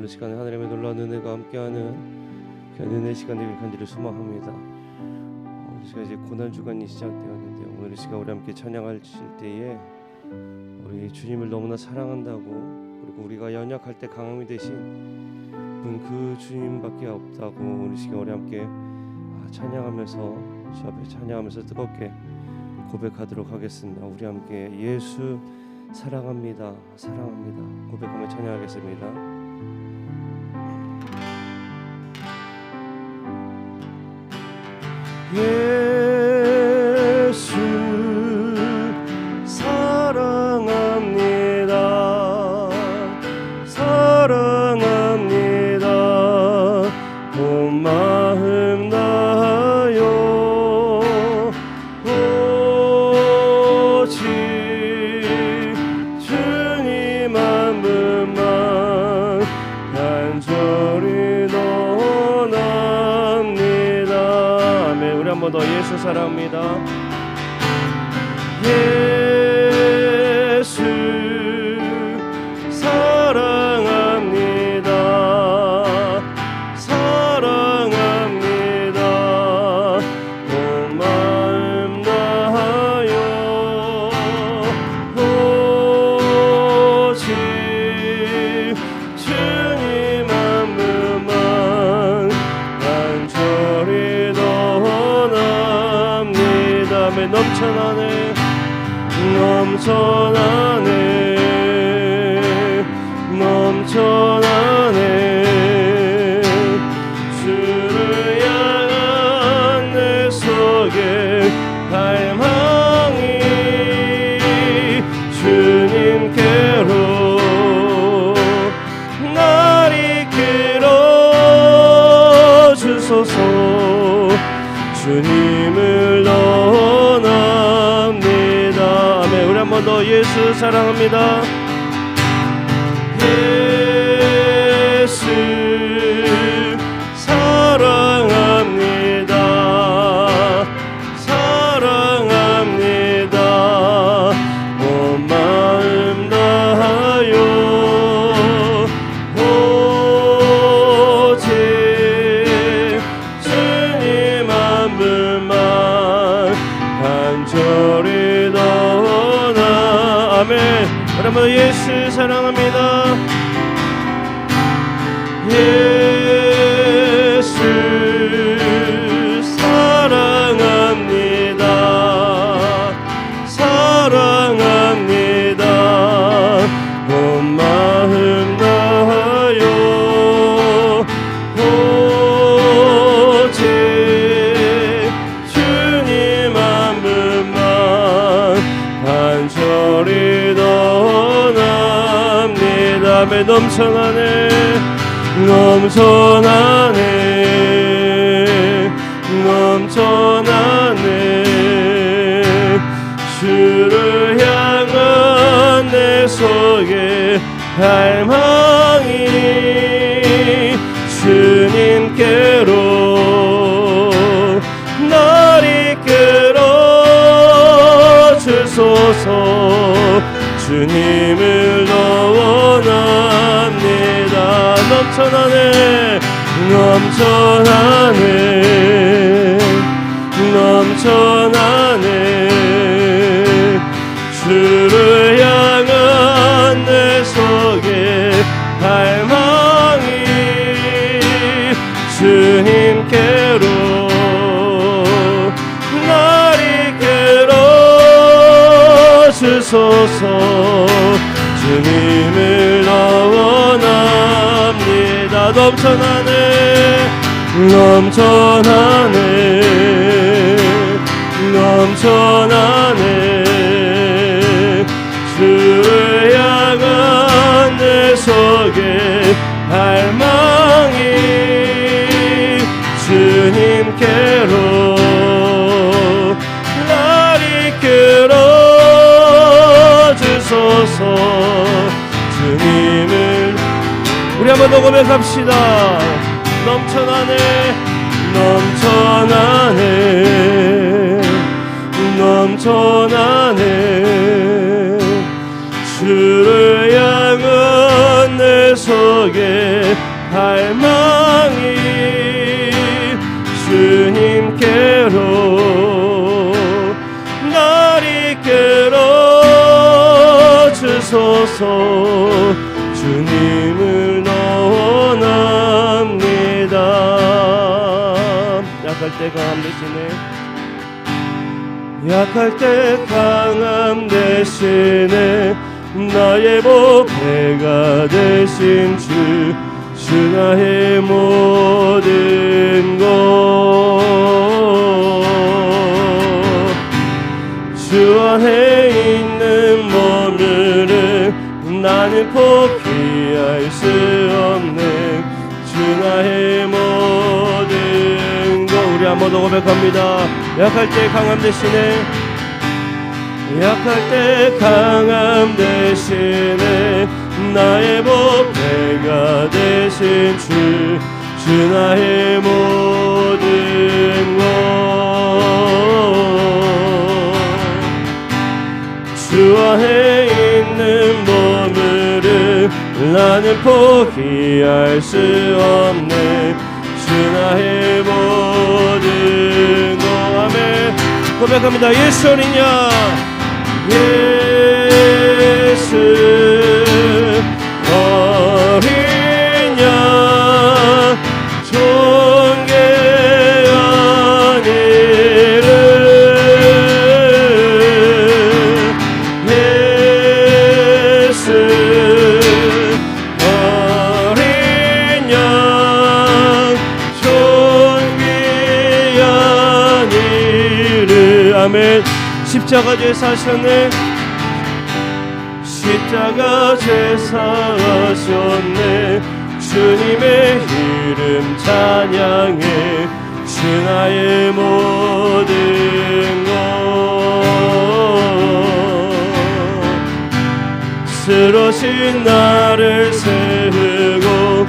시간에 하나님의 놀라운 은혜가 함께하는 그 은혜의 시간 되길 간절히 소망합니다. 오늘 시간 이제 고난 주간이 시작되었는데요. 오늘 이 시간 우리 함께 찬양할 때에 우리 주님을 너무나 사랑한다고, 그리고 우리가 연약할 때 강함이 되신 분 그 주님밖에 없다고 오늘 시간 우리 함께 찬양하면서 주 앞에 찬양하면서 뜨겁게 고백하도록 하겠습니다. 우리 함께 예수 사랑합니다, 사랑합니다 고백하며 찬양하겠습니다. 예수 사랑합니다, 사랑합니다 온 마음 다하여 오직 주님 한 분만 간절히 원합니다. 아멘. 우리 한 번 더 예수 사랑합니다. 예수 사랑합니다, 사랑합니다 온 마음 다하여 오직 주님 한 분만 간절히 원합니다. 아멘. 넘쳐나네, 넘쳐나네, 넘쳐나네 주를 향한 내 속에 갈망이 주님께로 날 이끌어 주소서. 주님을 원합니다. 아멘. 우리 한 번 더 예수 사랑합니다. 예수 사랑합니다, 사랑합니다 온 마음 다하여 오직 주님 한 분만 간절히 원하. 아멘. 여러분 예수 사랑합니다. 예수 사랑합니다, 사랑합니다 온 마음 다하여 오직 주님 한 분만 간절히 원합니다. 아멘. 넘쳐나네, 넘쳐나네, 넘쳐나네 주를 향한 내 속에 갈망이 주님께로 날 이끌어 주소서. 주님을 원합니다. 넘쳐나네, 넘쳐나네, 넘쳐나네 주를 향한 내 속에 갈망이 주님께로 날 이끌어 주소서. 주님을 원합니다. 넘쳐나네, 넘쳐나네, 넘쳐나네 주를 향한 내 속에 갈망이 주님께로 날 이끌어 주소서. 주님을 우리 한번 더 고백합시다. 넘쳐나네, 넘쳐나네, 넘쳐나네 주를 향한 내 손 속에 갈망이 주님께로 날 이끌어 주소서. 주님을 원합니다. 약할 때 강함 되시네. 약할 때 강함 되시네. 나의 보배가 되신 주 나의 모든 것. 주 안에 있는 몸을 나는 포기할 수 없네. 주 나의 모든 것. 우리 한번 더 고백합니다. 약할 때 강함 대신에, 약할 때 강함 대신에 나의 보배가 되신 주 나의 모든 것. 주 안에 있는 보물을 나는 포기할 수 없네. 주 나의 모든 것. 아멘. 고백합니다. 예수 어린 양, 예수 어린 양, 존귀한 이름. 예수 어린 양, 존귀한 이름. 아멘. 십자가 죄사 하셨네. 십자가 제사하셨네. 주님의 이름 찬양해. 주 나의 모든 것. 쓰러진 나를 세우고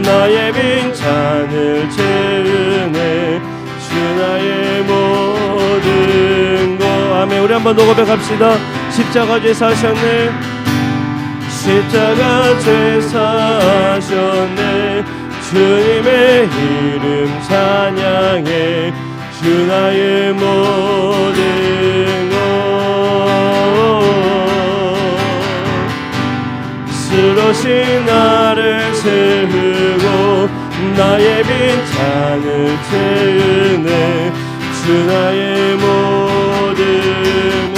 나의 빈잔을 채우네. 주 나의 모든 것. 아멘. 우리 한번 더 고백합시다. 십자가 제사하셨네. 십자가 제사하셨네. 주님의 이름 찬양해. 주 나의 모든 것. 쓰러진 나를 세우고 나의 빈잔을 채우네. 주 나의 모든 것.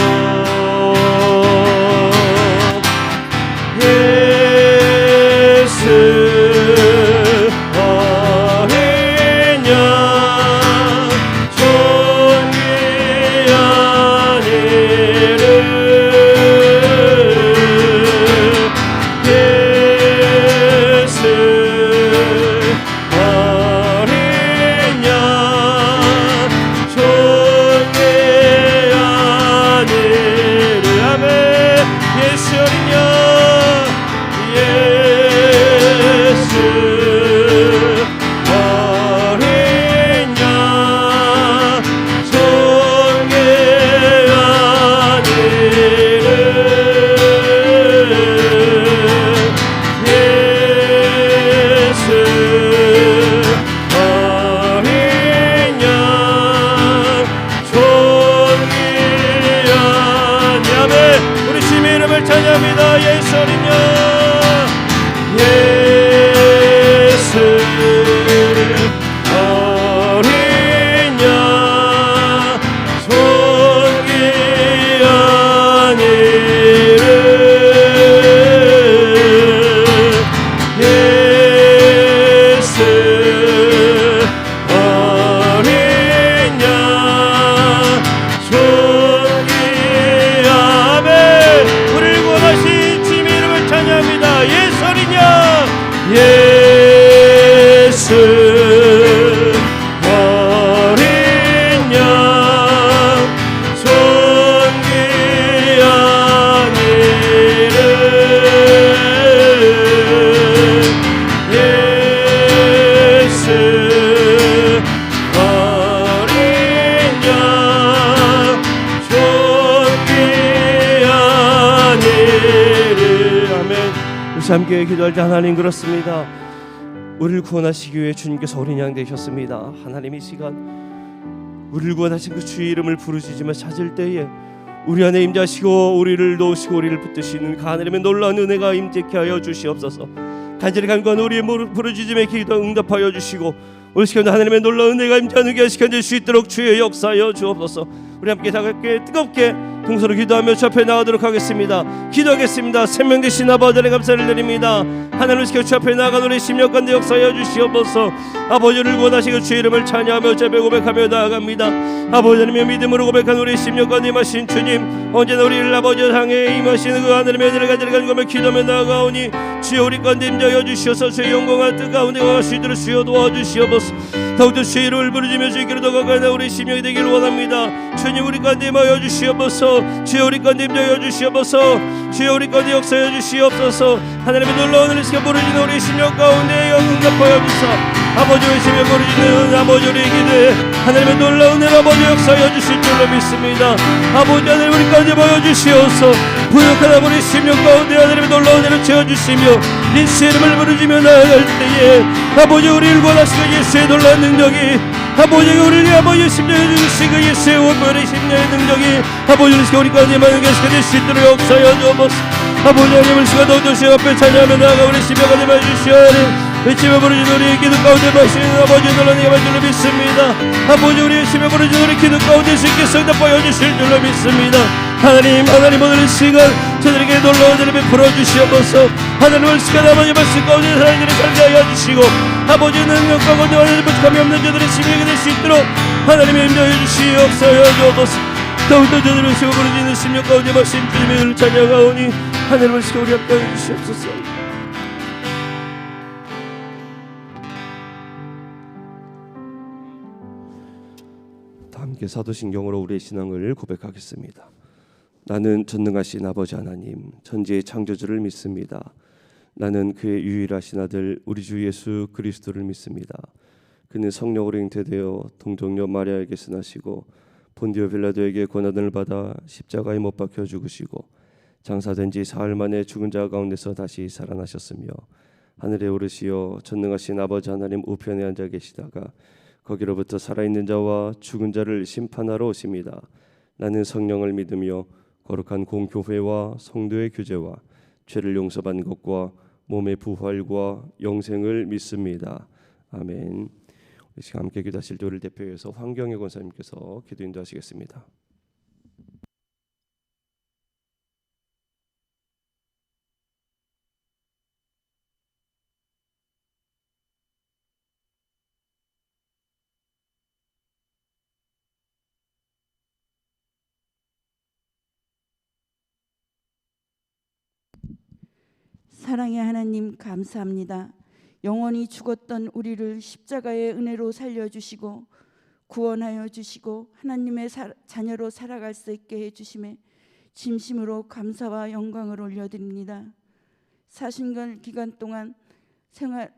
예수 어린 양, 존귀한 이름. 예수 어린 양, 존귀한 이름. 아멘. 예수 어린 양, 예수 어린 양, 존귀한 이름. 예수 어린 양, 존귀한. 아멘. 우리 주님의 이름을 찬양합니다. 예수 어린 양, 예수 어린 양, 존귀한 이름. 예수 어린 양, 존귀한. 아멘. 우리를 구원하신 주님의 이름을 찬양합니다. 예수 어린 양, 예수 어린 양, 존귀한 이름. 예수 어린 양, 존귀한 이름. 아멘. 우리 함께 기도할 때 하나님 그렇습니다. 우리를 구원하시기 위해 주님께서 어린 양 되셨습니다. 하나님 이 시간 우리를 구원하신 그 주의 이름을 부르짖으며 찾을 때에 우리 안에 임재하시고 우리를 도우시고 우리를 붙드시는 하나님의 놀라운 은혜가 임재케 하여 주시옵소서. 간절히 간구한 우리의 부르짖음에 기도 응답하여 주시고 오늘 시간도 하나님의 놀라운 은혜가 임재하는 시간 수 있도록 주의 역사하여 주옵소서. 우리 함께 다같이 뜨겁게 동서로 기도하며 주 앞에 나가도록 하겠습니다. 기도하겠습니다. 생명 되신 아버지 하나님 감사를 드립니다. 하나님을 지켜 주 앞에 나아간 우리 심령가운데 역사하여 주시옵소서. 아버지를 구원하시고 주의 이름을 찬양하며 제배 고백하며 나아갑니다. 아버지 하나님의 믿음으로 고백한 우리 심령가운데 임하신 주님, 언제나 우리를 아버지 향해 임하시는 그 하나님의 은혜를 간절히 간구하며 기도하며 나아가오니 주여 우리 가운데 임재하여 주시어서 주의 영광과 뜻 가운데 가시도록 주여 도와주시옵소서. 더욱더 주의 이름을 부르짖으며 주께로 더 가까이 나 우리 심령이 되기를 원합니다. 주님 우리 가운데 임하여 주시옵소서. 주여 우리 가운데 임재하여 주시옵소서. 주여 우리 가운데 역사하여 주시옵소서. 하나님의 놀라운 은혜를 지켜 부르짖는 우리 심령 가운데 응답하여 주사. 아버지 외치며 부르짖는 아버지 우리 기도에 하나님의 놀라운 은혜로 아버지 역사하여 주실 줄로 믿습니다. 아버지 하나님 우리 가운데 모여 주시옵소서. 부족한 우리 심령 가운데 하나님의 놀라운 은혜를 채워주시며 예수의 이름을 부르짖며 나아갈 때에 아버지 우리를 구원하시고 예수의 놀라운 능력이 아버지가 우리를 아버지 심령해 주신 그 예수의 원본의 심령의 능력이 아버지 우리 가운데 많은 것이 될 수 있도록 역사하여 주옵소서. 아버지 하나님을 시간 더욱더 시 앞에 찬양하며 나아가 우리 심령 가운데 주시오니 외치며 부르짖는 우리 기도 가운데 마시는 아버지 놀라운 은혜가 줄로 믿습니다. 아버지 우리의 심에 부르짖는 우리 기도 가운데 주께서 응답하여 주실 줄로 믿습니다. 하나님 오늘 이 시간 저들에게 놀라운 은혜를 베풀어 주시옵소서. 하나님을 시간 아버지 말씀 가운데 사랑들을 살게 하여 주시고 아버지의 능력과 권능과 부족함이 없는 저들의 심령이 될 수 있도록 하나님의 임재하여 주시옵소서. 더욱더 저들을 시고 부르짖는 심령 가운데 마신 주님의 은혜를 찬양하오니 하나님을 시고 우리 함께 하여 주시옵소서. 함께 사도신경으로 우리의 신앙을 고백하겠습니다. 나는 전능하신 아버지 하나님 천지의 창조주를 믿습니다. 나는 그의 유일하신 아들 우리 주 예수 그리스도를 믿습니다. 그는 성령으로 잉태되어 동정녀 마리아에게서 나시고 본디오 빌라도에게 고난을 받아 십자가에 못 박혀 죽으시고 장사된 지 사흘 만에 죽은 자 가운데서 다시 살아나셨으며 하늘에 오르시어 전능하신 아버지 하나님 우편에 앉아 계시다가 거기로부터 살아있는 자와 죽은 자를 심판하러 오십니다. 나는 성령을 믿으며 거룩한 공교회와 성도의 교제와 죄를 용서받는 것과 몸의 부활과 영생을 믿습니다. 아멘. 우리 시간 함께 기도하실 교를 대표해서 황경혜 권사님께서 기도 인도하시겠습니다. 사랑의 하나님 감사합니다. 영원히 죽었던 우리를 십자가의 은혜로 살려주시고 구원하여 주시고 하나님의 자녀로 살아갈 수 있게 해주심에 진심으로 감사와 영광을 올려드립니다. 사신간 기간 동안 생활을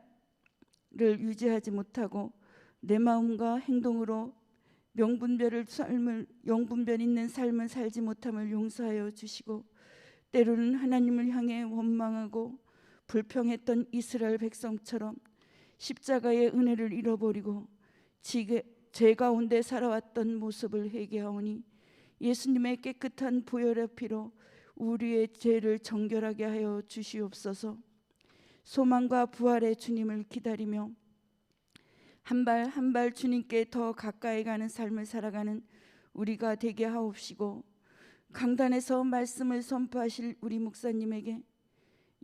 유지하지 못하고 내 마음과 행동으로 영분별 있는 삶을 살지 못함을 용서하여 주시고 때로는 하나님을 향해 원망하고 불평했던 이스라엘 백성처럼 십자가의 은혜를 잃어버리고 죄 가운데 살아왔던 모습을 회개하오니 예수님의 깨끗한 보혈의 피로 우리의 죄를 정결하게 하여 주시옵소서. 소망과 부활의 주님을 기다리며 한 발 한 발 주님께 더 가까이 가는 삶을 살아가는 우리가 되게 하옵시고 강단에서 말씀을 선포하실 우리 목사님에게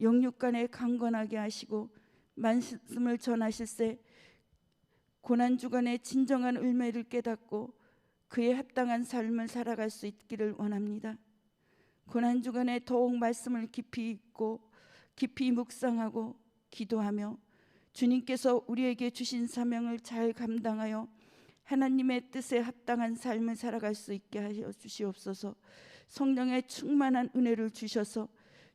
영육간에 강건하게 하시고 말씀을 전하실 때 고난주간의 진정한 의미를 깨닫고 그에 합당한 삶을 살아갈 수 있기를 원합니다. 고난주간에 더욱 말씀을 깊이 읽고 깊이 묵상하고 기도하며 주님께서 우리에게 주신 사명을 잘 감당하여 하나님의 뜻에 합당한 삶을 살아갈 수 있게 하여 주시옵소서. 성령의 충만한 은혜를 주셔서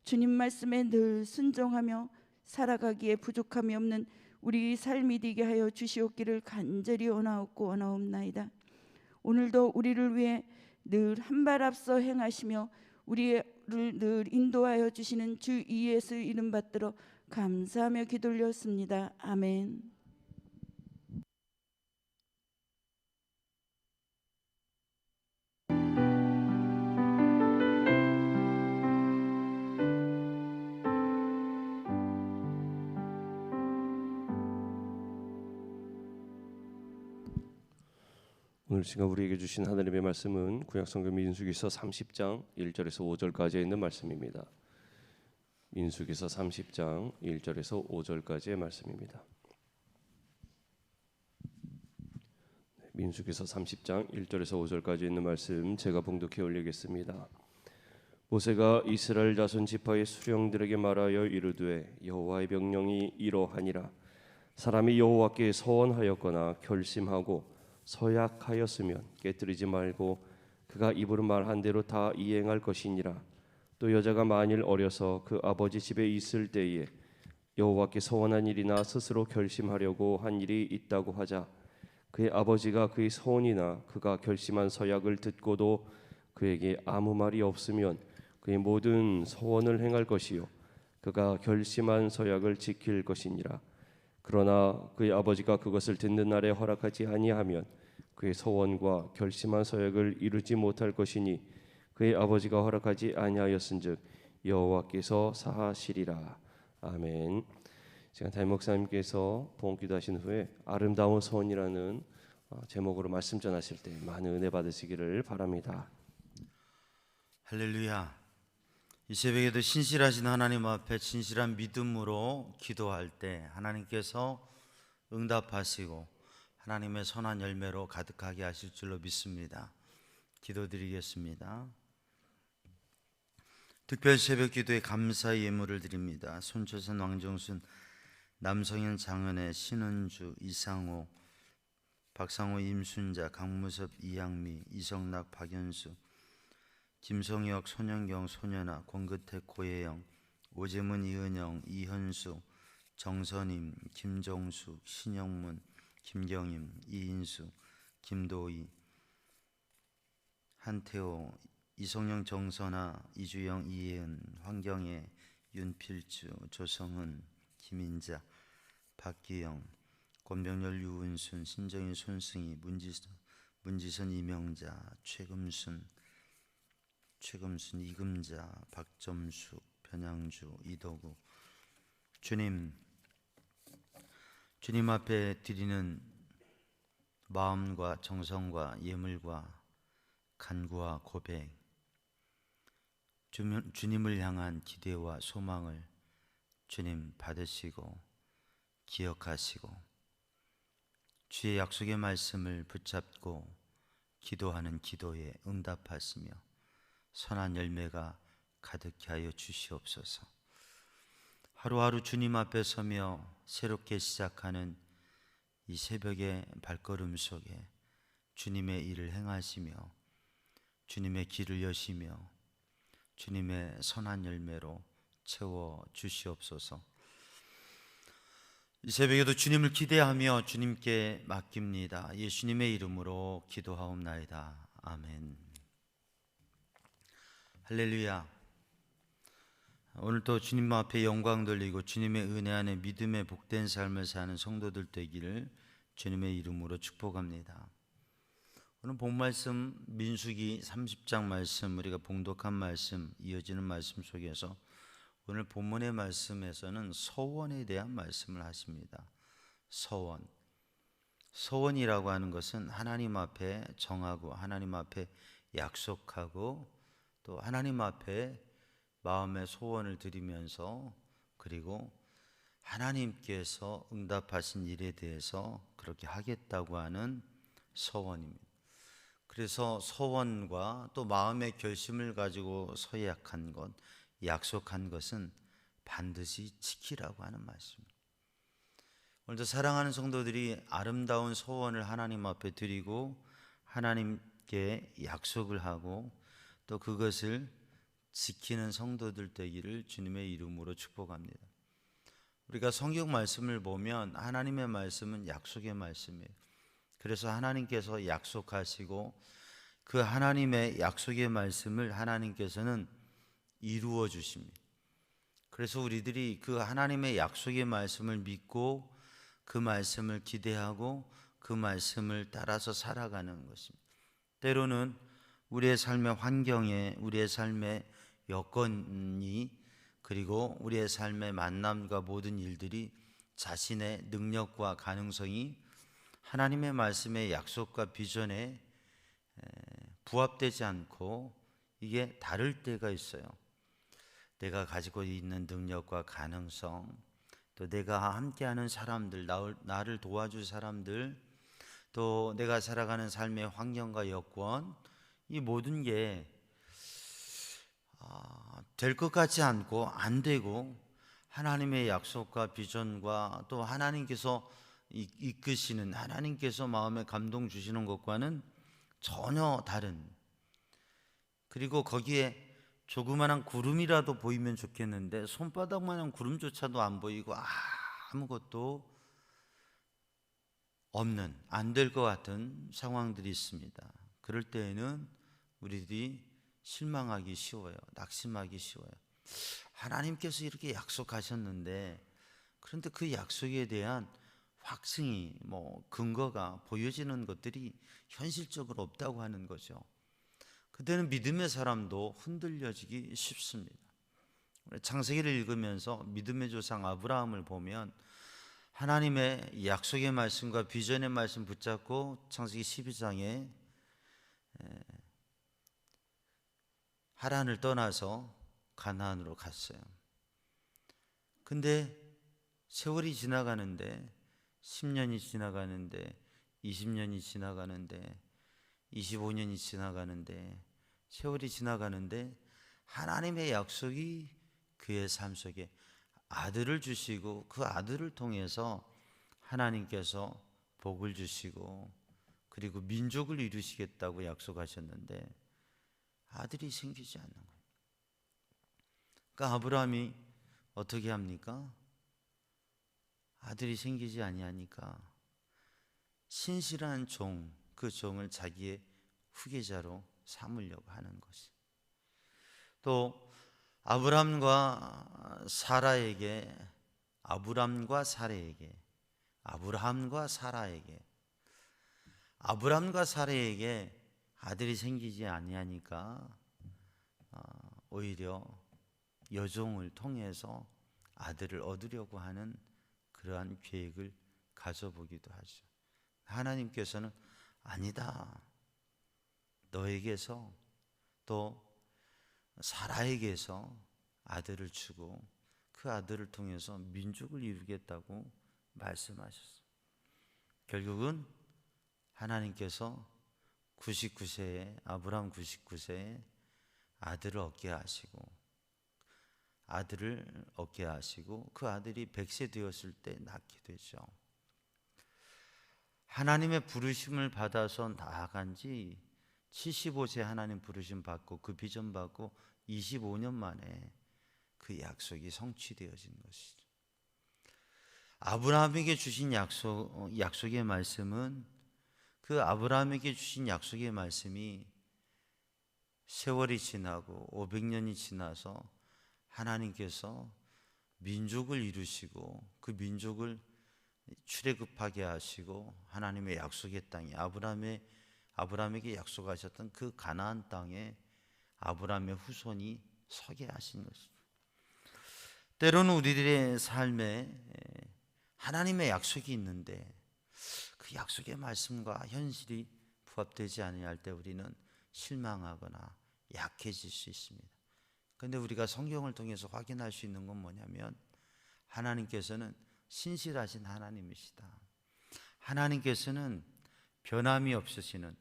주님 말씀에 늘 순종하며 살아가기에 부족함이 없는 우리 삶이 되게 하여 주시옵기를 간절히 원하옵나이다. 오늘도 우리를 위해 늘 한 발 앞서 행하시며 우리를 저를 늘 인도하여 주시는 주 예수 이름 받들어 감사하며 기도 올렸습니다. 아멘. 오늘 시간 우리에게 주신 하나님의 말씀은 구약성경 민수기서 30장 1절에서 5절까지에 있는 말씀입니다. 민수기서 30장 1절에서 5절까지의 말씀입니다. 민수기서 30장 1절에서 5절까지 있는 말씀 제가 봉독해 올리겠습니다. 모세가 이스라엘 자손 지파의 수령들에게 말하여 이르되 여호와의 명령이 이러하니라. 사람이 여호와께 서원하였거나 결심하고 서약하였으면 깨뜨리지 말고 그가 입으로 말한 대로 다 이행할 것이니라. 또 여자가 만일 어려서 그 아버지 집에 있을 때에 여호와께 서원한 일이나 스스로 결심하려고 한 일이 있다고 하자 그의 아버지가 그의 서원이나 그가 결심한 서약을 듣고도 그에게 아무 말이 없으면 그의 모든 서원을 행할 것이요 그가 결심한 서약을 지킬 것이니라. 그러나 그의 아버지가 그것을 듣는 날에 허락하지 아니하면 그의 서원과 결심한 서약을 이루지 못할 것이니 그의 아버지가 허락하지 아니하였은즉 여호와께서 사하시리라. 아멘. 지금 담임 목사님께서 봉기도하신 후에 아름다운 서원이라는 제목으로 말씀 전하실 때 많은 은혜 받으시기를 바랍니다. 할렐루야. 이 새벽에도 신실하신 하나님 앞에 진실한 믿음으로 기도할 때 하나님께서 응답하시고 하나님의 선한 열매로 가득하게 하실 줄로 믿습니다. 기도드리겠습니다. 특별 새벽 기도에 감사의 예물을 드립니다. 손초선, 왕정순, 남성현, 장은혜, 신은주, 이상호, 박상호, 임순자, 강무섭, 이양미, 이성락, 박연수, 김성혁, 손현경, 소년아, 권근택, 고혜영, 오재문, 이은영, 이현수, 정선임, 김정수, 신영문, 김경임, 이인수, 김도희, 한태호, 이성영, 정선아, 이주영, 이혜은, 황경애, 윤필주, 조성은, 김인자, 박기영, 권병열, 유은순, 신정인, 손승희, 문지선, 이명자, 최금순, 이금자, 박점숙, 변양주, 이도구. 주님 앞에 드리는 마음과 정성과 예물과 간구와 고백, 주님을 향한 기대와 소망을 주님 받으시고 기억하시고 주의 약속의 말씀을 붙잡고 기도하는 기도에 응답하시며 선한 열매가 가득히 하여 주시옵소서. 하루하루 주님 앞에 서며 새롭게 시작하는 이 새벽의 발걸음 속에 주님의 일을 행하시며 주님의 길을 여시며 주님의 선한 열매로 채워 주시옵소서. 이 새벽에도 주님을 기대하며 주님께 맡깁니다. 예수님의 이름으로 기도하옵나이다. 아멘. 할렐루야. 오늘도 주님 앞에 영광 돌리고 주님의 은혜 안에 믿음의 복된 삶을 사는 성도들 되기를 주님의 이름으로 축복합니다. 오늘 본 말씀 민수기 30장 말씀, 우리가 봉독한 말씀, 이어지는 말씀 속에서 오늘 본문의 말씀에서는 서원에 대한 말씀을 하십니다. 서원이라고 하는 것은 하나님 앞에 정하고 하나님 앞에 약속하고 또 하나님 앞에 마음의 소원을 드리면서 그리고 하나님께서 응답하신 일에 대해서 그렇게 하겠다고 하는 서원입니다. 그래서 서원과 또 마음의 결심을 가지고 서약한 것, 약속한 것은 반드시 지키라고 하는 말씀입니다. 오늘도 사랑하는 성도들이 아름다운 서원을 하나님 앞에 드리고 하나님께 약속을 하고 또 그것을 지키는 성도들 되기를 주님의 이름으로 축복합니다. 우리가 성경 말씀을 보면 하나님의 말씀은 약속의 말씀이에요. 그래서 하나님께서 약속하시고 그 하나님의 약속의 말씀을 하나님께서는 이루어 주십니다. 그래서 우리들이 그 하나님의 약속의 말씀을 믿고 그 말씀을 기대하고 그 말씀을 따라서 살아가는 것입니다. 때로는 우리의 삶의 환경에, 우리의 삶의 여건이, 그리고 우리의 삶의 만남과 모든 일들이 자신의 능력과 가능성이 하나님의 말씀의 약속과 비전에 부합되지 않고 이게 다를 때가 있어요. 내가 가지고 있는 능력과 가능성, 또 내가 함께하는 사람들, 나를 도와줄 사람들, 또 내가 살아가는 삶의 환경과 여건, 이 모든 게 될 것 같지 않고 안 되고, 하나님의 약속과 비전과 또 하나님께서 이끄시는, 하나님께서 마음에 감동 주시는 것과는 전혀 다른, 그리고 거기에 조그마한 구름이라도 보이면 좋겠는데 손바닥만한 구름조차도 안 보이고 아무것도 없는, 안 될 것 같은 상황들이 있습니다. 그럴 때에는 우리들이 실망하기 쉬워요. 낙심하기 쉬워요. 하나님께서 이렇게 약속하셨는데, 그런데 그 약속에 대한 확증이, 근거가 보여지는 것들이 현실적으로 없다고 하는 거죠. 그때는 믿음의 사람도 흔들려지기 쉽습니다. 창세기를 읽으면서 믿음의 조상 아브라함을 보면 하나님의 약속의 말씀과 비전의 말씀 붙잡고 창세기 12장에 하란을 떠나서 가나안으로 갔어요. 근데 세월이 지나가는데, 10년이 지나가는데, 20년이 지나가는데, 25년이 지나가는데, 세월이 지나가는데 하나님의 약속이 그의 삶 속에 아들을 주시고, 그 아들을 통해서 하나님께서 복을 주시고 그리고 민족을 이루시겠다고 약속하셨는데 아들이 생기지 않는 거예요. 그러니까 아브라함이 어떻게 합니까? 아들이 생기지 아니하니까 신실한 종, 그 종을 자기의 후계자로 삼으려고 하는 것이. 또 아브라함과 사라에게 아들이 생기지 아니하니까 오히려 여종을 통해서 아들을 얻으려고 하는 그러한 계획을 가져보기도 하죠. 하나님께서는 아니다, 너에게서 또 사라에게서 아들을 주고 그 아들을 통해서 민족을 이루겠다고 말씀하셨어요. 결국은 하나님께서 99세에 아브라함 99세에 아들을 얻게 하시고 그 아들이 100세 되었을 때 낳게 되죠. 하나님의 부르심을 받아서 나아간 지 75세 하나님 부르심 받고 그 비전 받고 25년 만에 그 약속이 성취되어진 것이죠. 아브라함에게 주신 약속의 말씀은, 그 아브라함에게 주신 약속의 말씀이 세월이 지나고 500년이 지나서 하나님께서 민족을 이루시고 그 민족을 출애굽하게 하시고 하나님의 약속의 땅에 아브라함에게 약속하셨던 그 가나안 땅에 아브라함의 후손이 서게 하신 것입니다. 때로는 우리들의 삶에 하나님의 약속이 있는데 그 약속의 말씀과 현실이 부합되지 아니할 때 우리는 실망하거나 약해질 수 있습니다. 그런데 우리가 성경을 통해서 확인할 수 있는 건 뭐냐면, 하나님께서는 신실하신 하나님이시다. 하나님께서는 변함이 없으시는,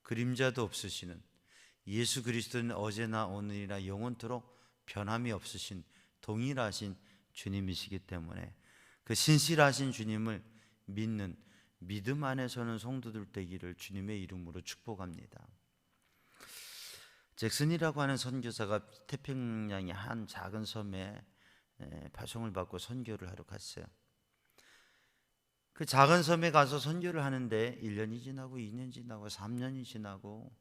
그림자도 없으시는, 예수 그리스도는 어제나 오늘이나 영원토록 변함이 없으신 동일하신 주님이시기 때문에 그 신실하신 주님을 믿는 믿음 안에 서는 성도들 되기를 주님의 이름으로 축복합니다. 잭슨이라고 하는 선교사가 태평양의 한 작은 섬에 파송을 받고 선교를 하러 갔어요. 그 작은 섬에 가서 선교를 하는데 1년이 지나고 2년 지나고 3년이 지나고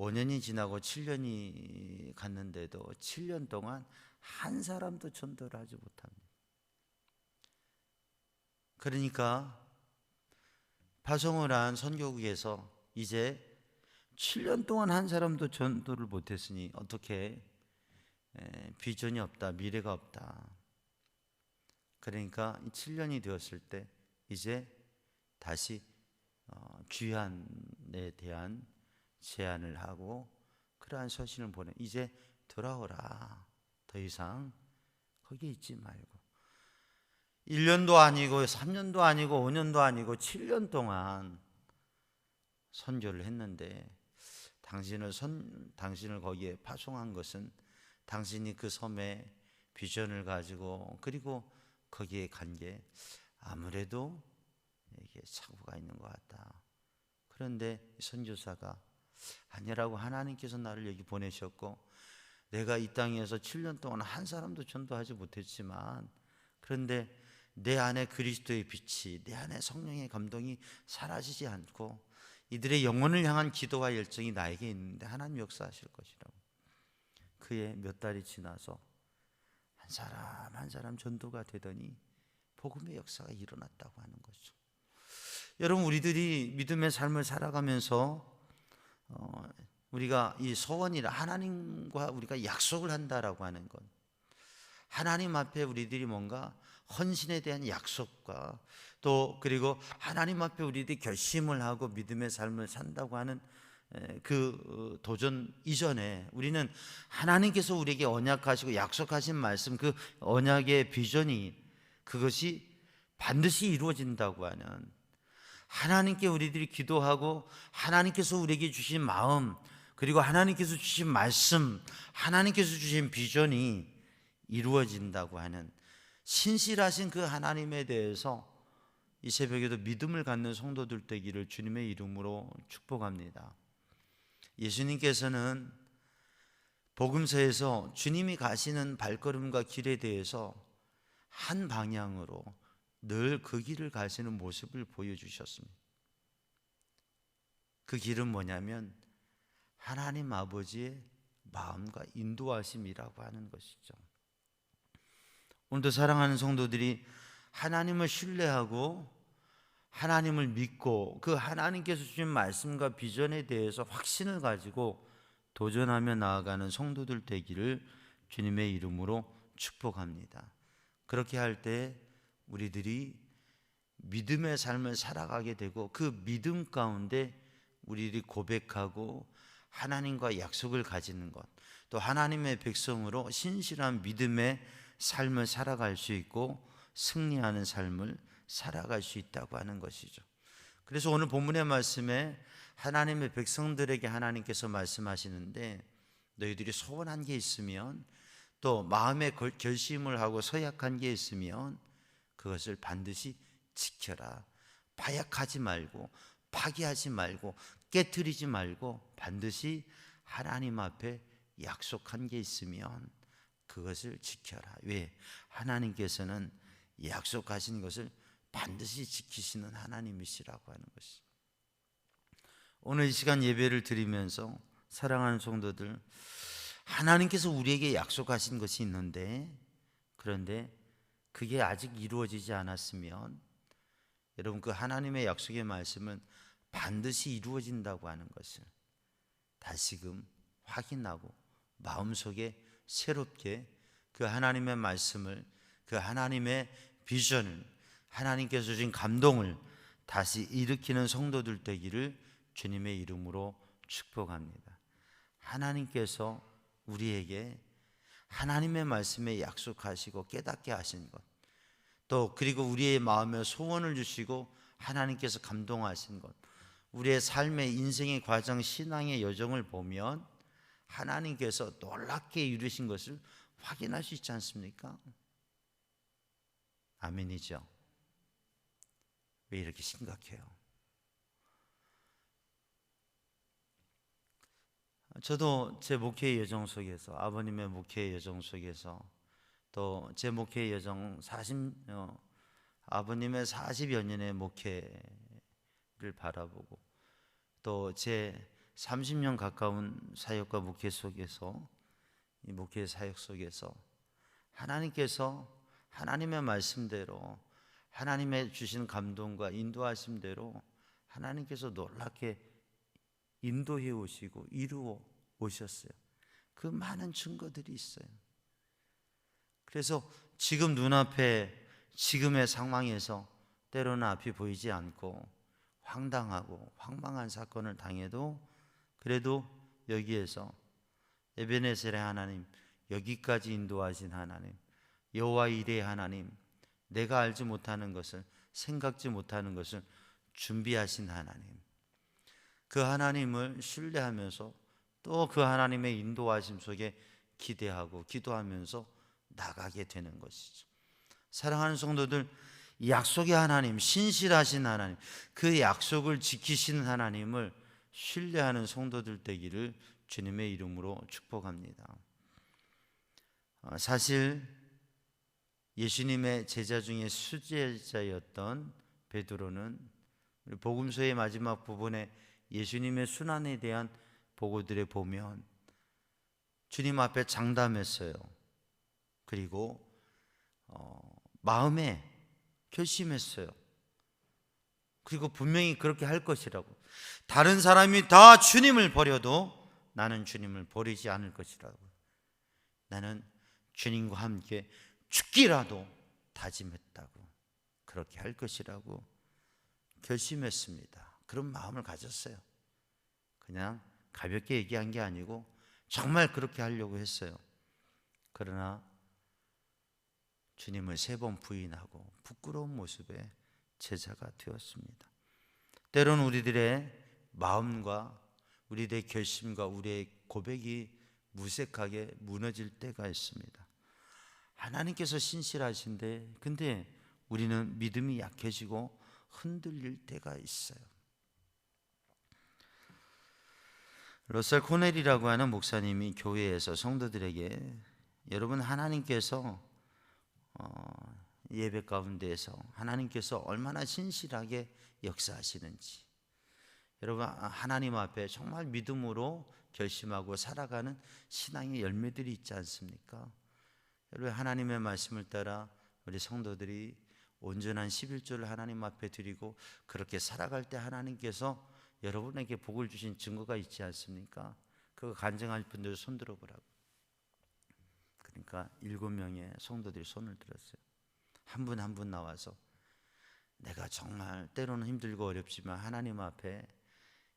5년이 지나고 7년이 갔는데도 7년 동안 한 사람도 전도를 하지 못합니다. 그러니까 파송을 한 선교국에서 이제 7년 동안 한 사람도 전도를 못했으니 어떻게 비전이 없다, 미래가 없다. 그러니까 7년이 되었을 때 이제 다시 귀환에 대한 제안을 하고 그러한 서신을 보내. 이제 돌아오라. 더 이상 거기 있지 말고. 1년도 아니고 3년도 아니고 5년도 아니고 7년 동안 선교를 했는데 당신을 거기에 파송한 것은 당신이 그 섬에 비전을 가지고 그리고 거기에 간 게 아무래도 이게 착오가 있는 것 같다. 그런데 선교사가 아니라고, 하나님께서 나를 여기 보내셨고 내가 이 땅에서 7년 동안 한 사람도 전도하지 못했지만 그런데 내 안에 그리스도의 빛이, 내 안에 성령의 감동이 사라지지 않고 이들의 영혼을 향한 기도와 열정이 나에게 있는데 하나님 역사하실 것이라고. 그의 몇 달이 지나서 한 사람 한 사람 전도가 되더니 복음의 역사가 일어났다고 하는 거죠. 여러분, 우리들이 믿음의 삶을 살아가면서 우리가 이 소원이라 하나님과 우리가 약속을 한다라고 하는 것, 하나님 앞에 우리들이 뭔가 헌신에 대한 약속과 또 그리고 하나님 앞에 우리들이 결심을 하고 믿음의 삶을 산다고 하는 그 도전 이전에 우리는 하나님께서 우리에게 언약하시고 약속하신 말씀, 그 언약의 비전이 그것이 반드시 이루어진다고 하는, 하나님께 우리들이 기도하고 하나님께서 우리에게 주신 마음 그리고 하나님께서 주신 말씀, 하나님께서 주신 비전이 이루어진다고 하는 신실하신 그 하나님에 대해서 이 새벽에도 믿음을 갖는 성도들 되기를 주님의 이름으로 축복합니다. 예수님께서는 복음서에서 주님이 가시는 발걸음과 길에 대해서 한 방향으로 늘 그 길을 가시는 모습을 보여주셨습니다. 그 길은 뭐냐면 하나님 아버지의 마음과 인도하심이라고 하는 것이죠. 오늘도 사랑하는 성도들이 하나님을 신뢰하고 하나님을 믿고 그 하나님께서 주신 말씀과 비전에 대해서 확신을 가지고 도전하며 나아가는 성도들 되기를 주님의 이름으로 축복합니다. 그렇게 할 때 우리들이 믿음의 삶을 살아가게 되고 그 믿음 가운데 우리들이 고백하고 하나님과 약속을 가지는 것, 또 하나님의 백성으로 신실한 믿음의 삶을 살아갈 수 있고 승리하는 삶을 살아갈 수 있다고 하는 것이죠. 그래서 오늘 본문의 말씀에 하나님의 백성들에게 하나님께서 말씀하시는데, 너희들이 소원한 게 있으면 또 마음에 결심을 하고 서약한 게 있으면 그것을 반드시 지켜라. 파약하지 말고 파기하지 말고 깨트리지 말고 반드시 하나님 앞에 약속한 게 있으면 그것을 지켜라. 왜? 하나님께서는 약속하신 것을 반드시 지키시는 하나님이시라고 하는 것이. 오늘 이 시간 예배를 드리면서 사랑하는 성도들, 하나님께서 우리에게 약속하신 것이 있는데 그런데 그게 아직 이루어지지 않았으면 여러분, 그 하나님의 약속의 말씀은 반드시 이루어진다고 하는 것을 다시금 확인하고 마음속에 새롭게 그 하나님의 말씀을, 그 하나님의 비전을, 하나님께서 주신 감동을 다시 일으키는 성도들 되기를 주님의 이름으로 축복합니다. 하나님께서 우리에게 하나님의 말씀에 약속하시고 깨닫게 하신 것, 또 그리고 우리의 마음에 소원을 주시고 하나님께서 감동하신 것, 우리의 삶의 인생의 과정, 신앙의 여정을 보면 하나님께서 놀랍게 이루신 것을 확인할 수 있지 않습니까? 아멘이죠. 왜 이렇게 심각해요? 저도 제 목회의 여정 속에서, 아버님의 목회의 여정 속에서, 또 제 목회의 여정 아버님의 40여 년의 목회를 바라보고 또 제 30년 가까운 사역과 목회 속에서, 이 목회 사역 속에서 하나님께서 하나님의 말씀대로, 하나님의 주신 감동과 인도하심대로 하나님께서 놀랍게 인도해 오시고 이루어 오셨어요. 그 많은 증거들이 있어요. 그래서 지금 눈앞에, 지금의 상황에서 때로는 앞이 보이지 않고 황당하고 황망한 사건을 당해도, 그래도 여기에서 에베네셀의 하나님, 여기까지 인도하신 하나님, 여호와 이레의 하나님, 내가 알지 못하는 것을, 생각지 못하는 것을 준비하신 하나님, 그 하나님을 신뢰하면서 또 그 하나님의 인도하심 속에 기대하고 기도하면서 나가게 되는 것이죠. 사랑하는 성도들, 약속의 하나님, 신실하신 하나님, 그 약속을 지키시는 하나님을 신뢰하는 성도들 되기를 주님의 이름으로 축복합니다. 사실 예수님의 제자 중에 수제자였던 베드로는 복음서의 마지막 부분에 예수님의 순환에 대한 보고들에 보면 주님 앞에 장담했어요. 그리고 마음에 결심했어요. 그리고 분명히 그렇게 할 것이라고. 다른 사람이 다 주님을 버려도 나는 주님을 버리지 않을 것이라고. 나는 주님과 함께 죽기라도 다짐했다고. 그렇게 할 것이라고 결심했습니다. 그런 마음을 가졌어요. 그냥 가볍게 얘기한 게 아니고 정말 그렇게 하려고 했어요. 그러나 주님을 3번 부인하고 부끄러운 모습의 제자가 되었습니다. 때로는 우리들의 마음과 우리들의 결심과 우리의 고백이 무색하게 무너질 때가 있습니다. 하나님께서 신실하신데, 근데 우리는 믿음이 약해지고 흔들릴 때가 있어요. 러셀 코넬이라고 하는 목사님이 교회에서 성도들에게, 여러분 하나님께서 예배 가운데에서 하나님께서 얼마나 신실하게 역사하시는지, 여러분 하나님 앞에 정말 믿음으로 결심하고 살아가는 신앙의 열매들이 있지 않습니까? 여러분 하나님의 말씀을 따라 우리 성도들이 온전한 11조를 하나님 앞에 드리고 그렇게 살아갈 때 하나님께서 여러분에게 복을 주신 증거가 있지 않습니까? 그거 간증할 분들 손 들어보라고. 그러니까 7명의 성도들이 손을 들었어요. 한 분 한 분 나와서 내가 정말 때로는 힘들고 어렵지만 하나님 앞에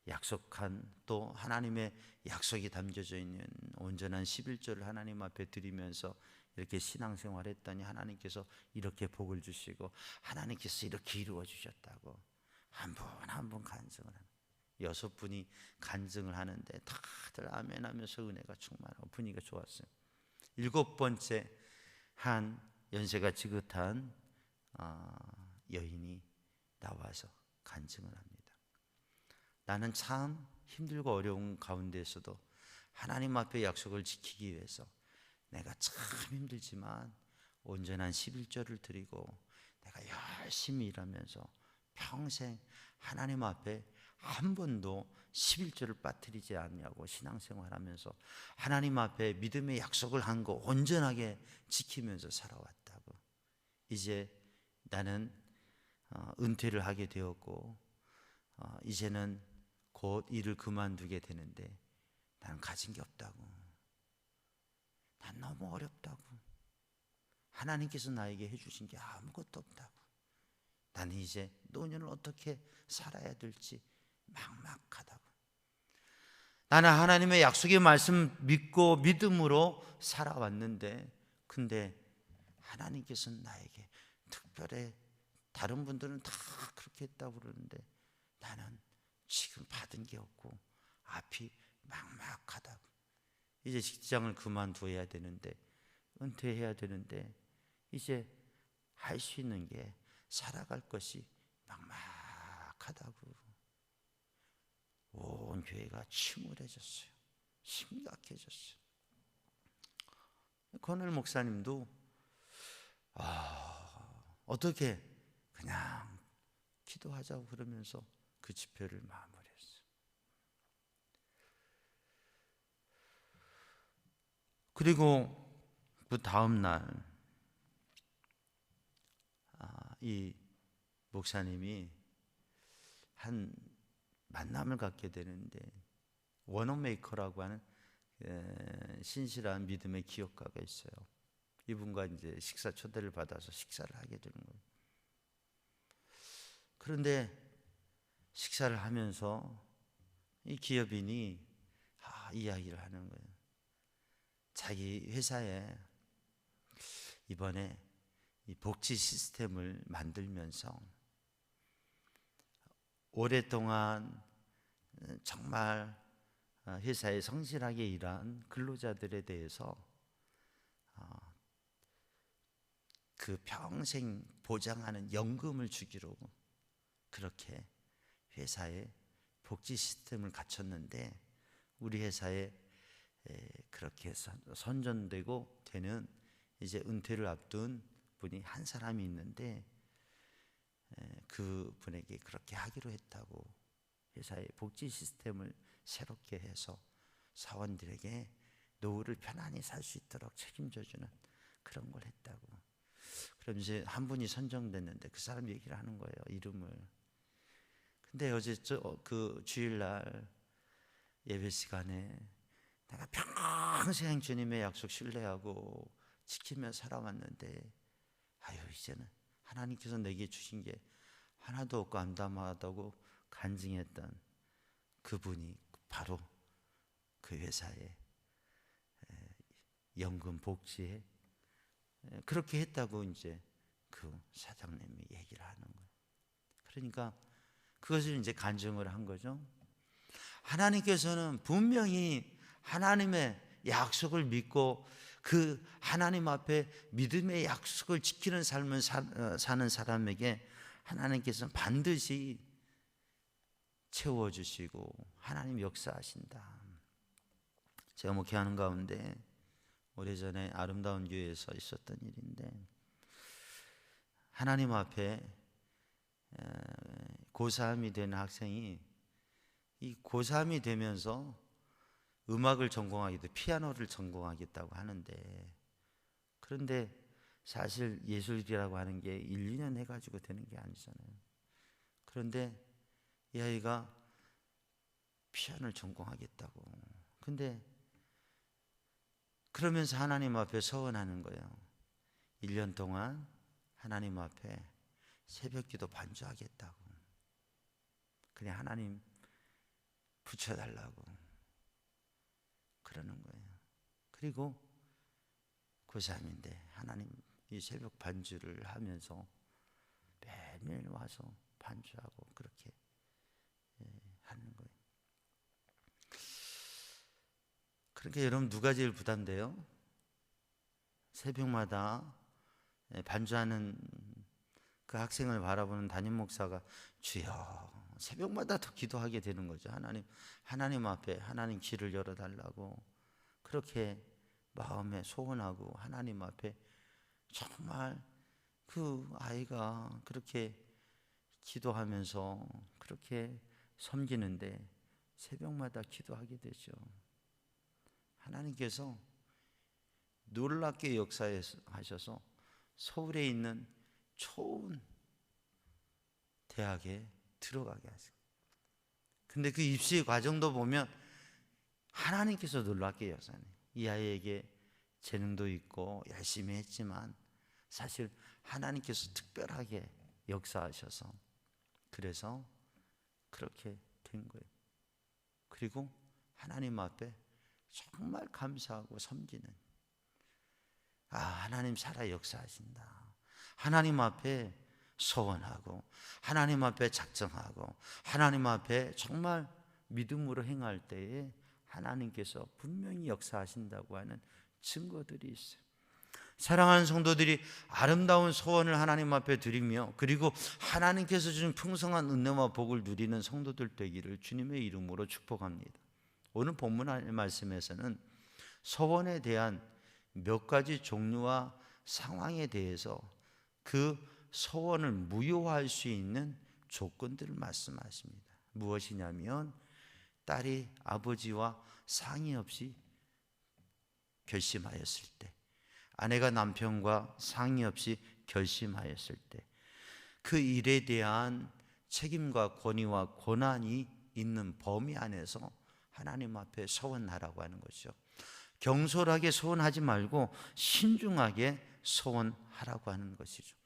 약속한, 또 하나님의 약속이 담겨져 있는 온전한 11조를 하나님 앞에 드리면서 이렇게 신앙생활 했더니 하나님께서 이렇게 복을 주시고 하나님께서 이렇게 이루어 주셨다고 한 분 한 분 간증을 하는, 6분이 간증을 하는데 다들 아멘 하면서 은혜가 충만하고 분위기가 좋았어요. 7번째 한 연세가 지긋한 여인이 나와서 간증을 합니다. 나는 참 힘들고 어려운 가운데에서도 하나님 앞에 약속을 지키기 위해서 내가 참 힘들지만 온전한 11조를 드리고 내가 열심히 일하면서 평생 하나님 앞에 한 번도 11조를 빠뜨리지 않냐고 신앙생활하면서 하나님 앞에 믿음의 약속을 한 거 온전하게 지키면서 살아왔다고. 이제 나는 은퇴를 하게 되었고 이제는 곧 일을 그만두게 되는데 나는 가진 게 없다고. 난 너무 어렵다고. 하나님께서 나에게 해주신 게 아무것도 없다고. 나는 이제 노년을 어떻게 살아야 될지 막막하다고. 나는 하나님의 약속의 말씀 믿고 믿음으로 살아왔는데, 근데 하나님께서는 나에게 특별히, 다른 분들은 다 그렇게 했다고 그러는데 나는 지금 받은 게 없고 앞이 막막하다고. 이제 직장을 그만둬야 되는데, 은퇴해야 되는데 이제 할 수 있는 게 살아갈 것이 막막하다고. 온 교회가 침울해졌어요. 심각해졌어요. 권을 목사님도 어떻게 그냥 기도하자고 그러면서 그 집회를 마무리했어요. 그리고 그 다음 날 이 목사님이 한 만남을 갖게 되는데 워너메이커라고 하는 신실한 믿음의 기업가가 있어요. 이분과 이제 식사 초대를 받아서 식사를 하게 되는 거예요. 그런데 식사를 하면서 이 기업인이 이야기를 하는 거예요. 자기 회사에 이번에 이 복지 시스템을 만들면서 오랫동안 정말 회사에 성실하게 일한 근로자들에 대해서 그 평생 보장하는 연금을 주기로 그렇게 회사에 복지 시스템을 갖췄는데, 우리 회사에 그렇게 선전되고 되는 이제 은퇴를 앞둔 분이 한 사람이 있는데, 그 분에게 그렇게 하기로 했다고, 회사의 복지 시스템을 새롭게 해서 사원들에게 노후를 편안히 살 수 있도록 책임져주는 그런 걸 했다고. 그럼 이제 한 분이 선정됐는데 그 사람 얘기를 하는 거예요, 이름을. 근데 어제 그 주일날 예배 시간에 내가 평생 주님의 약속 신뢰하고 지키며 살아왔는데 이제는 하나님께서 내게 주신 게 하나도 없고 암담하다고 간증했던 그분이 바로 그 회사의 연금 복지에 그렇게 했다고 이제 그 사장님이 얘기를 하는 거예요. 그러니까 그것을 이제 간증을 한 거죠. 하나님께서는 분명히 하나님의 약속을 믿고 그 하나님 앞에 믿음의 약속을 지키는 삶을 사는 사람에게 하나님께서는 반드시 채워주시고 하나님 역사하신다. 제가 목회하는 가운데 오래전에 아름다운 교회에서 있었던 일인데, 하나님 앞에 고3이 된 학생이 이 고3이 되면서 음악을 전공하기도, 피아노를 전공하겠다고 하는데, 그런데 사실 예술이라고 하는 게 1, 2년 해가지고 되는 게 아니잖아요. 그런데 이 아이가 피아노를 전공하겠다고. 근데 그러면서 하나님 앞에 서원하는 거예요. 1년 동안 하나님 앞에 새벽기도 반주하겠다고. 그냥 하나님 붙여달라고 그러는 거예요. 그리고 고3인데 하나님 이 새벽 반주를 하면서 매일매일 와서 반주하고 그렇게 하는 거예요. 그러니까 여러분, 누가 제일 부담돼요? 새벽마다 반주하는 그 학생을 바라보는 담임 목사가 주여, 새벽마다 더 기도하게 되는 거죠. 하나님 앞에 하나님 길을 열어달라고 그렇게 마음에 소원하고 하나님 앞에 정말 그 아이가 그렇게 기도하면서 그렇게 섬기는데 새벽마다 기도하게 되죠. 하나님께서 놀랍게 역사하셔서 서울에 있는 좋은 대학에 들어가게 하세요. 근데 그 입시 과정도 보면 하나님께서 놀랍게 역사하네요. 이 아이에게 재능도 있고 열심히 했지만 사실 하나님께서 특별하게 역사하셔서 그래서 그렇게 된 거예요. 그리고 하나님 앞에 정말 감사하고 섬기는, 하나님 살아 역사하신다. 하나님 앞에 소원하고 하나님 앞에 작정하고 하나님 앞에 정말 믿음으로 행할 때에 하나님께서 분명히 역사하신다고 하는 증거들이 있어요. 사랑하는 성도들이 아름다운 소원을 하나님 앞에 드리며 그리고 하나님께서 주신 풍성한 은혜와 복을 누리는 성도들 되기를 주님의 이름으로 축복합니다. 오늘 본문 말씀에서는 소원에 대한 몇 가지 종류와 상황에 대해서 그 소원을 무효화할 수 있는 조건들을 말씀하십니다. 무엇이냐면 딸이 아버지와 상의 없이 결심하였을 때, 아내가 남편과 상의 없이 결심하였을 때, 그 일에 대한 책임과 권위와 권한이 있는 범위 안에서 하나님 앞에 서원하라고 하는 것이죠. 경솔하게 서원하지 말고 신중하게 서원하라고 하는 것이죠.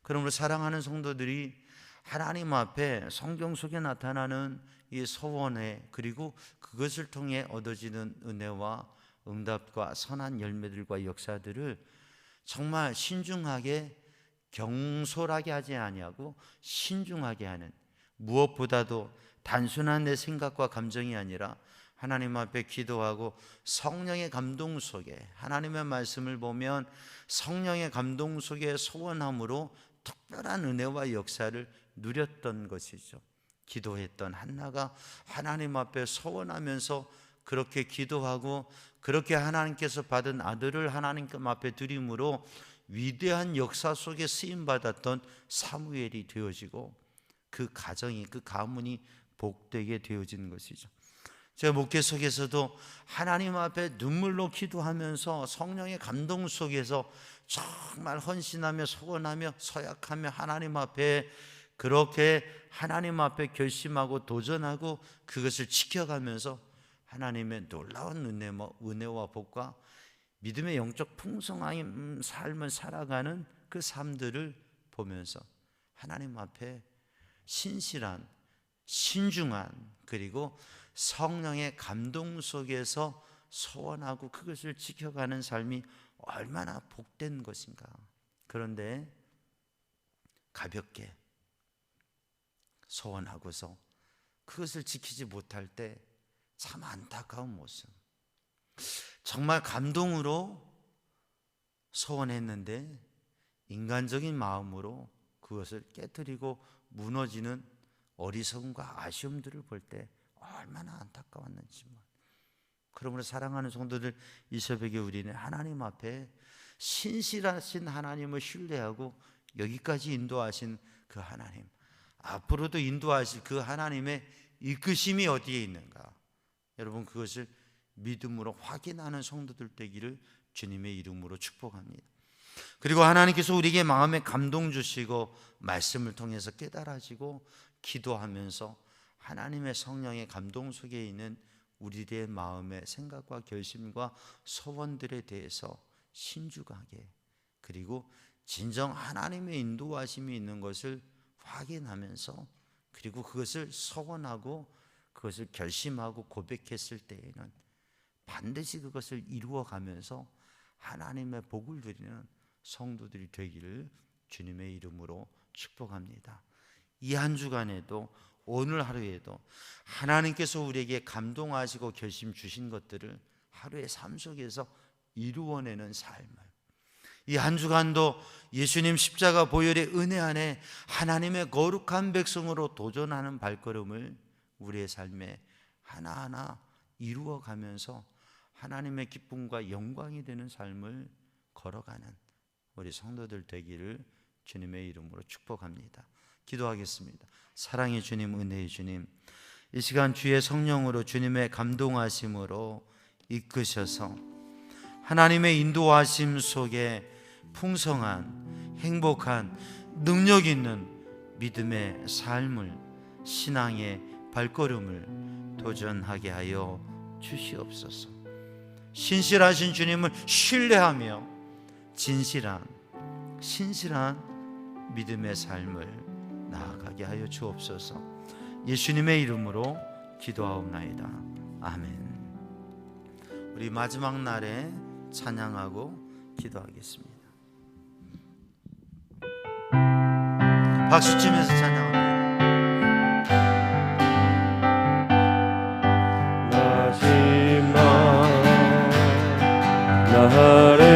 그러므로 사랑하는 성도들이 하나님 앞에 성경 속에 나타나는 이 서원에, 그리고 그것을 통해 얻어지는 은혜와 응답과 선한 열매들과 역사들을 정말 신중하게, 경솔하게 하지 아니하고 신중하게 하는, 무엇보다도 단순한 내 생각과 감정이 아니라 하나님 앞에 기도하고 성령의 감동 속에, 하나님의 말씀을 보면 성령의 감동 속에 소원함으로 특별한 은혜와 역사를 누렸던 것이죠. 기도했던 한나가 하나님 앞에 소원하면서 그렇게 기도하고 그렇게 하나님께서 받은 아들을 하나님 앞에 드림으로 위대한 역사 속에 쓰임받았던 사무엘이 되어지고, 그 가정이, 그 가문이 복되게 되어진 것이죠. 제가 목회 속에서도 하나님 앞에 눈물로 기도하면서 성령의 감동 속에서 정말 헌신하며 소원하며 서약하며 하나님 앞에 그렇게 하나님 앞에 결심하고 도전하고 그것을 지켜가면서 하나님의 놀라운 은혜와 복과 믿음의 영적 풍성한 삶을 살아가는 그 삶들을 보면서 하나님 앞에 신실한, 신중한, 그리고 성령의 감동 속에서 소원하고 그것을 지켜가는 삶이 얼마나 복된 것인가. 그런데 가볍게 소원하고서 그것을 지키지 못할 때 참 안타까운 모습. 정말 감동으로 소원했는데 인간적인 마음으로 그것을 깨뜨리고 무너지는 어리석음과 아쉬움들을 볼 때 얼마나 안타까웠는지. 그러므로 사랑하는 성도들, 이 새벽에 우리는 하나님 앞에 신실하신 하나님을 신뢰하고 여기까지 인도하신 그 하나님, 앞으로도 인도하실 그 하나님의 이끄심이 어디에 있는가, 여러분 그것을 믿음으로 확인하는 성도들 되기를 주님의 이름으로 축복합니다. 그리고 하나님께서 우리에게 마음에 감동 주시고 말씀을 통해서 깨달아지고 기도하면서 하나님의 성령의 감동 속에 있는 우리들의 마음의 생각과 결심과 소원들에 대해서 신중하게, 그리고 진정 하나님의 인도하심이 있는 것을 확인하면서, 그리고 그것을 서원하고 그것을 결심하고 고백했을 때에는 반드시 그것을 이루어가면서 하나님의 복을 누리는 성도들이 되기를 주님의 이름으로 축복합니다. 이 한 주간에도, 오늘 하루에도 하나님께서 우리에게 감동하시고 결심 주신 것들을 하루의 삶 속에서 이루어내는 삶을, 이 한 주간도 예수님 십자가 보혈의 은혜 안에 하나님의 거룩한 백성으로 도전하는 발걸음을 우리의 삶에 하나하나 이루어가면서 하나님의 기쁨과 영광이 되는 삶을 걸어가는 우리 성도들 되기를 주님의 이름으로 축복합니다. 기도하겠습니다. 사랑의 주님, 은혜의 주님, 이 시간 주의 성령으로 주님의 감동하심으로 이끄셔서 하나님의 인도하심 속에 풍성한, 행복한, 능력 있는 믿음의 삶을, 신앙의 발걸음을 도전하게 하여 주시옵소서. 신실하신 주님을 신뢰하며 진실한, 신실한 믿음의 삶을 나아가게 하여 주옵소서. 예수님의 이름으로 기도하옵나이다. 아멘. 우리 마지막 날에 찬양하고 기도하겠습니다. 박수 치면서 찬양합니다. 날에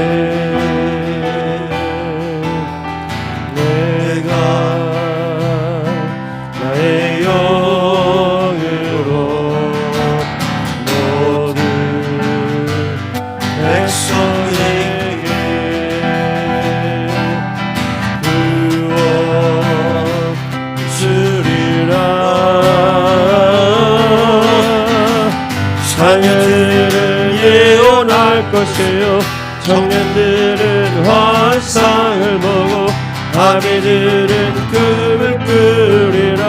내가 나의 영으로 모든 백성에게 구원 주리라. 자녀들을 예언할 것이요 청년들은 환상을 보고 아비들은 금을 끓이라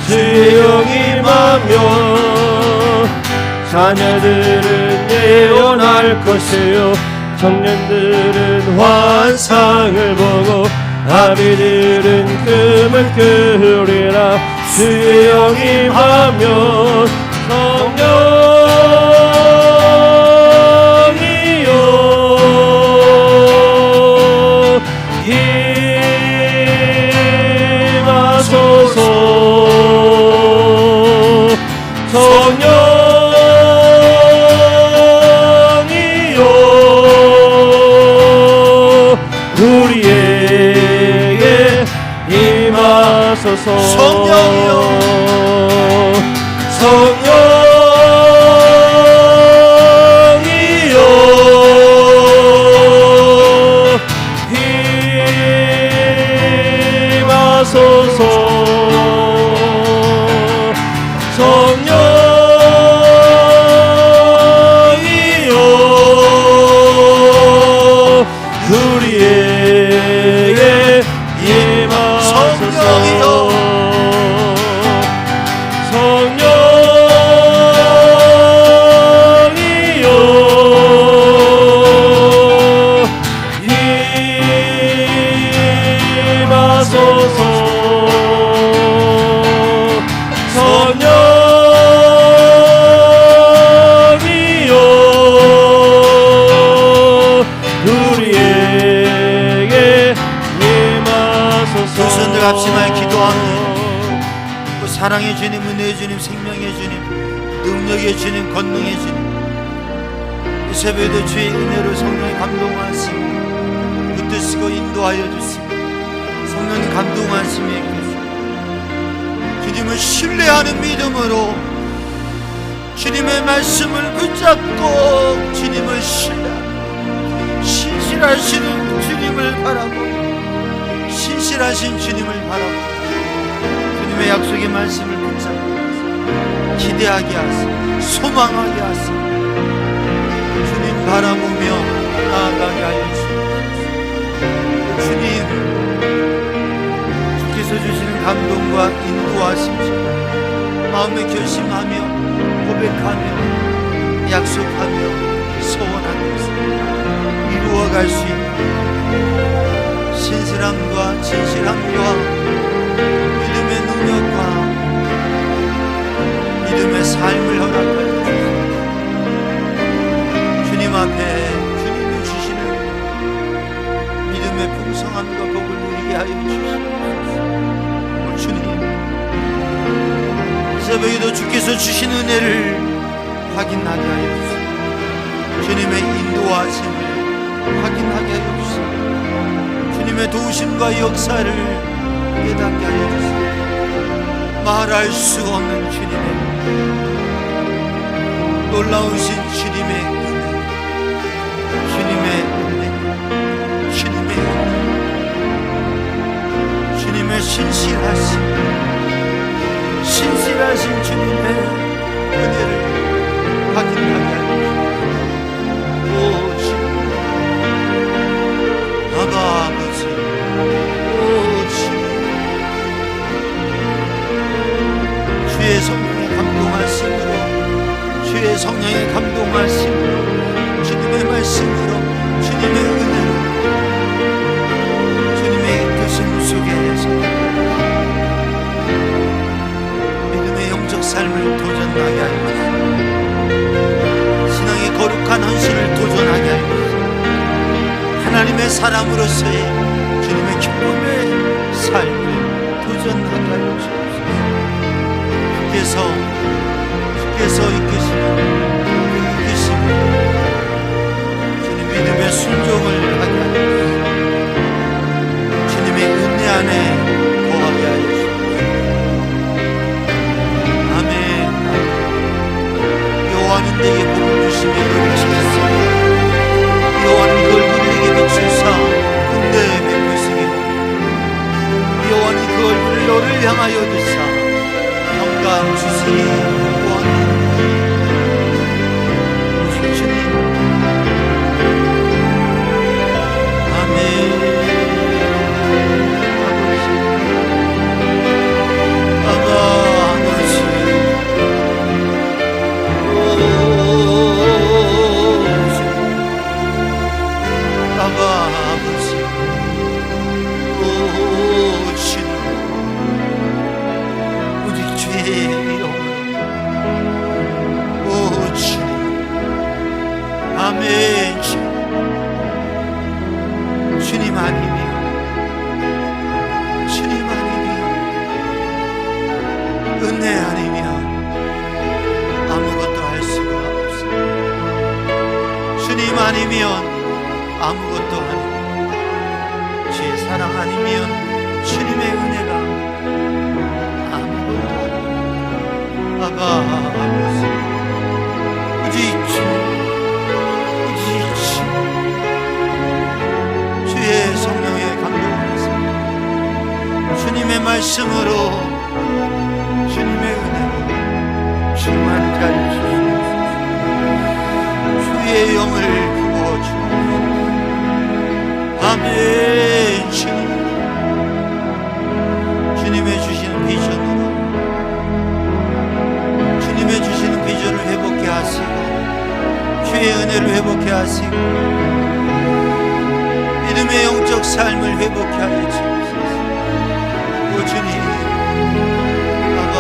주의 영이 임하며 자녀들은 예언할 것이요 청년들은 환상을 보고 아비들은 금을 끓이라 주의 영이 임하며 성령이여 임하소서 성령이여 우리에게 임하소서 성령이여 우리에게 임하소서 합심하여 기도합니다. 그 사랑의 주님, 은혜의 주님, 생명의 주님, 능력의 주님, 권능의 주님, 이 새벽에도 주의 은혜로 성령의 감동하심을 붙드시고 인도하여 주시고 성령 감동하심에 있겠습니다. 주님을 신뢰하는 믿음으로 주님의 말씀을 붙잡고 주님을 신뢰하고 신실하시는 주님을 바라보고 신실하신 주님을 바라보고 주님의 약속의 말씀을 붙잡고 기대하게 하시고 소망하게 하시고 주님 바라보며 나아가게 하여 주시옵소서. 주님 주께서 주시는 감동과 인도하심을 마음에 결심하며 고백하며 약속하며 소원하는 것을 이루어갈 수 있는 신실함과 진실함과 믿음의 능력과 믿음의 삶을 허락하여 주옵소서. 주님 앞에 주님이 주시는 믿음의 풍성함과 복을 누리게 하여 주시옵소서. 주님 이 새벽에도 주께서 주신 은혜를 확인하게 하여 주시옵소서. 주님의 인도하심을 확인하게 하여 주시옵소서. 주님의 도우심과 역사를 깨닫게 하여 주시옵소서. 말할 수 없는 주님의 놀라우신 주님의 은혜, 주님의 은혜, 주님의 은혜, 주님의 신실하신 주님의 은혜를 확인하게 하여 주시옵소서. 오 주님, 아바 아버지, 오 주님, 주의 성령의 감동하심으로, 주의 성령의 감동하심으로, 주님의 말씀으로, 주님의 은혜로, 주님의 뜻심 속에서 믿음의 영적 삶을 도전하게 하여 주시옵소서. 신앙의 거룩한 헌신을 도전하게 하여 주시옵소서. 하나님의 사람으로서의 주님의 기쁨의 삶을 도전하게 하여 주옵소서. 주께서 이끄시는 그 이끄심을 주님 믿음의 순종을 하게 하여 주옵소서. 주님의 은혜 안에 거하게 하여 주옵소서. 아멘. 여호와는 내게 복을 주시며 너를 지켰으니 여호와는 그 얼굴을 내게 비추사 은혜에 베푸시기로 여호와는 그 얼굴을 너를 향하여 드사 평강 주시니 오직 주님 아버지, 오 주님, 우리 주의 영으로, 오 주님, 아멘. 주님 아니면, 주님 아니면, 은혜 아니면 아무것도 할 수가 없습니다. 주님 아니면 아무것도 아니고, 주의 사랑 아니면, 주님의 은혜가 아무것도 아닙니다. 아바 아버지, 오직 주님, 오직 주님, 주의 성령의 감동하겠습니다. 주님의 말씀으로, 주님의 은혜로 충만케 하여 주시옵소서. 주의 영을 부어 주옵소서. 아멘. 주님, 주님의 주시는 비전으로, 주님의 주시는 비전을 회복케 하시고, 주의 은혜를 회복케 하시고, 믿음의 영적 삶을 회복케 하여 주옵소서. 오 주님, 아바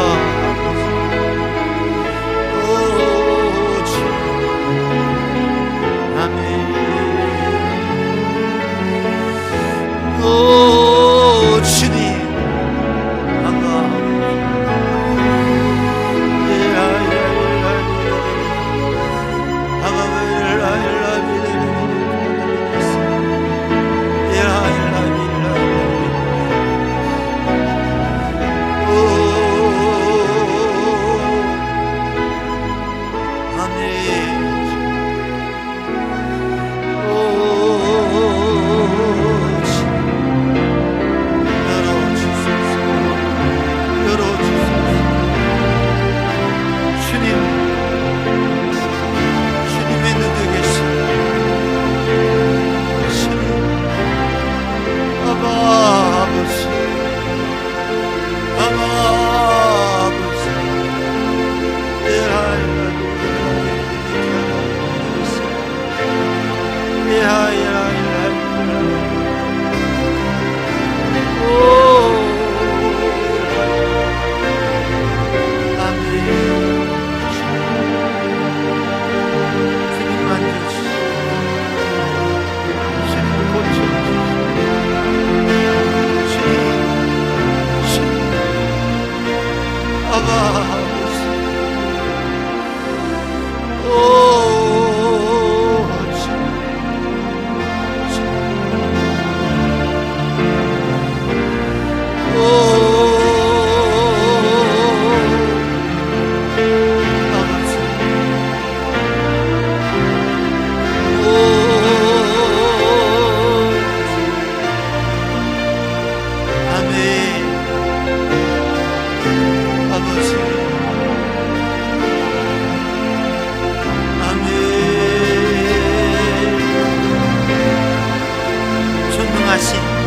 아버지, 오 주님, 아멘. 오 주님, 아바 전능하신